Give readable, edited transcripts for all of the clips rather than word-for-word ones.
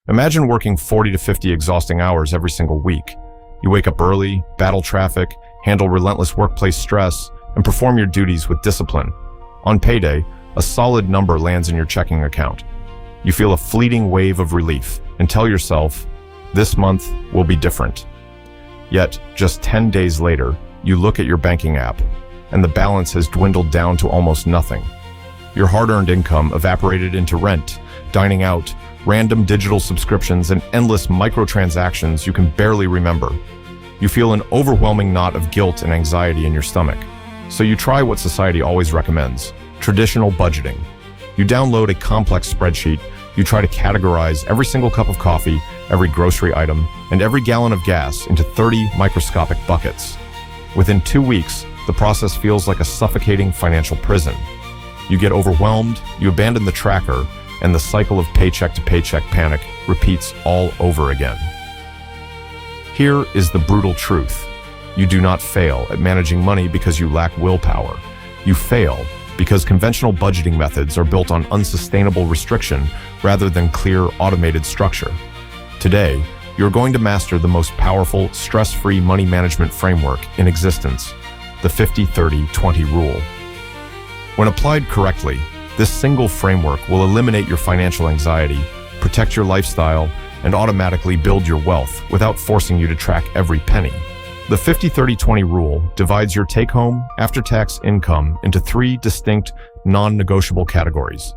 Imagine working 40 to 50 exhausting hours every single week. You wake up early, battle traffic, handle relentless workplace stress, and perform your duties with discipline. On payday, a solid number lands in your checking account. You feel a fleeting wave of relief and tell yourself, this month will be different. Yet, just 10 days later, you look at your banking app, and the balance has dwindled down to almost nothing. Your hard-earned income evaporated into rent, dining out, random digital subscriptions, and endless microtransactions you can barely remember. You feel an overwhelming knot of guilt and anxiety in your stomach. So you try what society always recommends, traditional budgeting. You download a complex spreadsheet, you try to categorize every single cup of coffee, every grocery item, and every gallon of gas into 30 microscopic buckets. Within 2 weeks, the process feels like a suffocating financial prison. You get overwhelmed, you abandon the tracker, and the cycle of paycheck to paycheck panic repeats all over again. Here is the brutal truth. You do not fail at managing money because you lack willpower. You fail because conventional budgeting methods are built on unsustainable restriction rather than clear, automated structure. Today, you're going to master the most powerful, stress-free money management framework in existence, the 50-30-20 rule. When applied correctly, this single framework will eliminate your financial anxiety, protect your lifestyle, and automatically build your wealth without forcing you to track every penny. The 50-30-20 rule divides your take-home, after-tax income into 3 distinct, non-negotiable categories.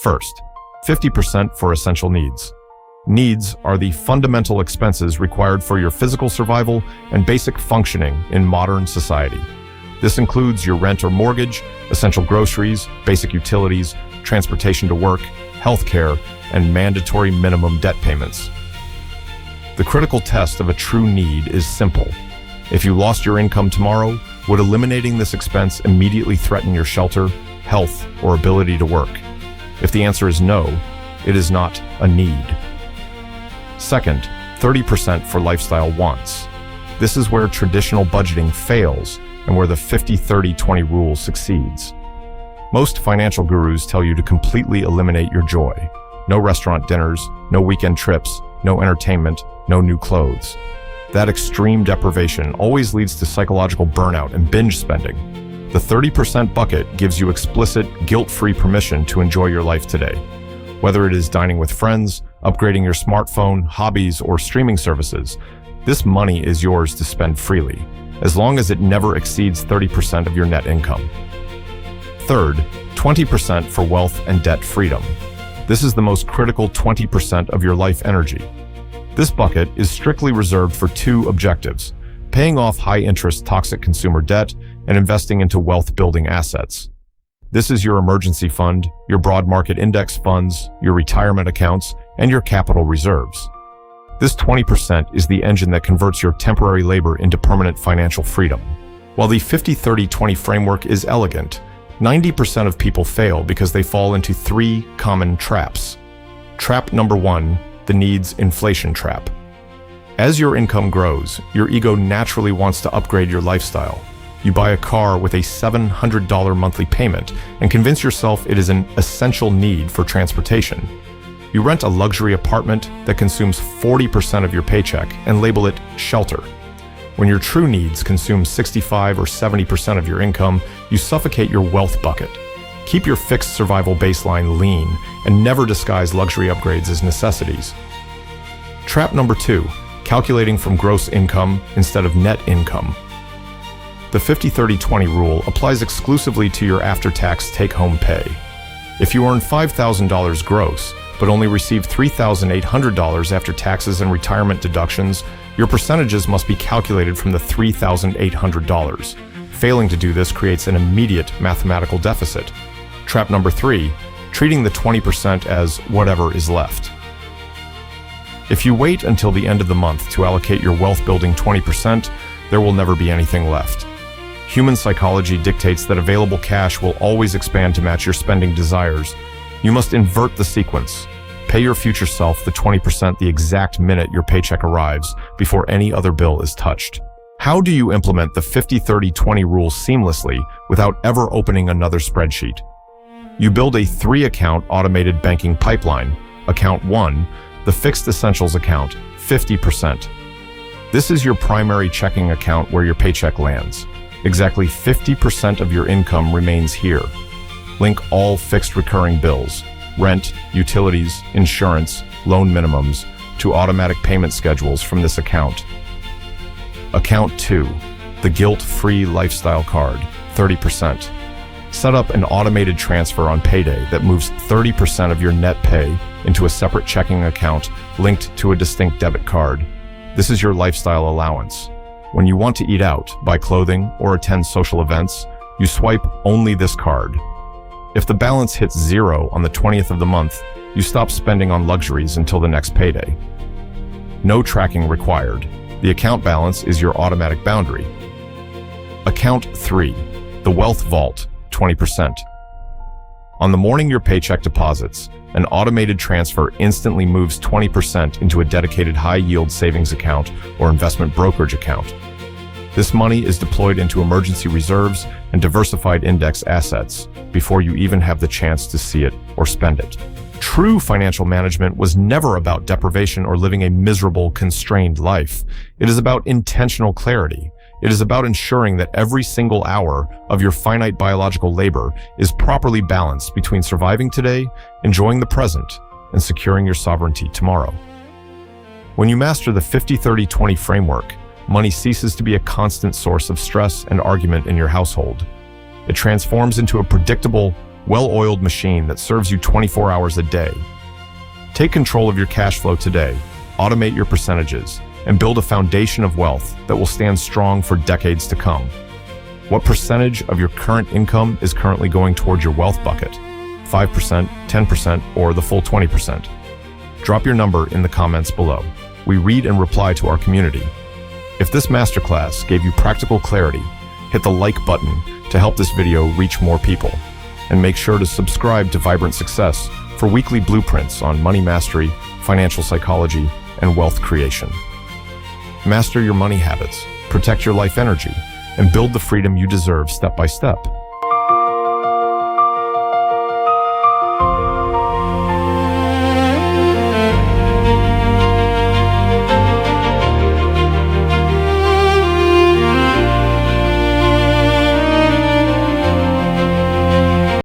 First, 50% for essential needs. Needs are the fundamental expenses required for your physical survival and basic functioning in modern society. This includes your rent or mortgage, essential groceries, basic utilities, transportation to work, healthcare, and mandatory minimum debt payments. The critical test of a true need is simple. If you lost your income tomorrow, would eliminating this expense immediately threaten your shelter, health, or ability to work? If the answer is no, it is not a need. Second, 30% for lifestyle wants. This is where traditional budgeting fails and where the 50-30-20 rule succeeds. Most financial gurus tell you to completely eliminate your joy. No restaurant dinners, no weekend trips, no entertainment, no new clothes. That extreme deprivation always leads to psychological burnout and binge spending. The 30% bucket gives you explicit, guilt-free permission to enjoy your life today. Whether it is dining with friends, upgrading your smartphone, hobbies, or streaming services, this money is yours to spend freely, as long as it never exceeds 30% of your net income. Third, 20% for wealth and debt freedom. This is the most critical 20% of your life energy. This bucket is strictly reserved for 2 objectives: paying off high-interest toxic consumer debt and investing into wealth-building assets. This is your emergency fund, your broad market index funds, your retirement accounts, and your capital reserves. This 20% is the engine that converts your temporary labor into permanent financial freedom. While the 50-30-20 framework is elegant, 90% of people fail because they fall into 3 common traps. Trap number 1, the needs inflation trap. As your income grows, your ego naturally wants to upgrade your lifestyle. You buy a car with a $700 monthly payment and convince yourself it is an essential need for transportation. You rent a luxury apartment that consumes 40% of your paycheck and label it shelter. When your true needs consume 65 or 70% of your income, you suffocate your wealth bucket. Keep your fixed survival baseline lean and never disguise luxury upgrades as necessities. Trap number 2, calculating from gross income instead of net income. The 50-30-20 rule applies exclusively to your after-tax take-home pay. If you earn $5,000 gross, but only receive $3,800 after taxes and retirement deductions, your percentages must be calculated from the $3,800. Failing to do this creates an immediate mathematical deficit. Trap number 3, treating the 20% as whatever is left. If you wait until the end of the month to allocate your wealth-building 20%, there will never be anything left. Human psychology dictates that available cash will always expand to match your spending desires. You must invert the sequence. Pay your future self the 20% the exact minute your paycheck arrives, before any other bill is touched. How do you implement the 50-30-20 rule seamlessly without ever opening another spreadsheet? You build a 3-account automated banking pipeline. Account 1, The fixed essentials account, 50%. This is your primary checking account where your paycheck lands. Exactly 50% of your income remains here. Link all fixed recurring bills, rent, utilities, insurance, loan minimums, to automatic payment schedules from this account. Account 2, the guilt-free lifestyle card, 30%. Set up an automated transfer on payday that moves 30% of your net pay into a separate checking account linked to a distinct debit card. This is your lifestyle allowance. When you want to eat out, buy clothing, or attend social events, you swipe only this card. If the balance hits zero on the 20th of the month, you stop spending on luxuries until the next payday. No tracking required. The account balance is your automatic boundary. Account 3, the Wealth Vault, 20%. On the morning your paycheck deposits, an automated transfer instantly moves 20% into a dedicated high-yield savings account or investment brokerage account. This money is deployed into emergency reserves and diversified index assets before you even have the chance to see it or spend it. True financial management was never about deprivation or living a miserable, constrained life. It is about intentional clarity. It is about ensuring that every single hour of your finite biological labor is properly balanced between surviving today, enjoying the present, and securing your sovereignty tomorrow. When you master the 50-30-20 framework, money ceases to be a constant source of stress and argument in your household. It transforms into a predictable, well-oiled machine that serves you 24 hours a day. Take control of your cash flow today, automate your percentages, and build a foundation of wealth that will stand strong for decades to come. What percentage of your current income is currently going toward your wealth bucket? 5%, 10%, or the full 20%? Drop your number in the comments below. We read and reply to our community. If this masterclass gave you practical clarity, hit the like button to help this video reach more people. And make sure to subscribe to Vibrant Success for weekly blueprints on money mastery, financial psychology, and wealth creation. Master your money habits, protect your life energy, and build the freedom you deserve step by step.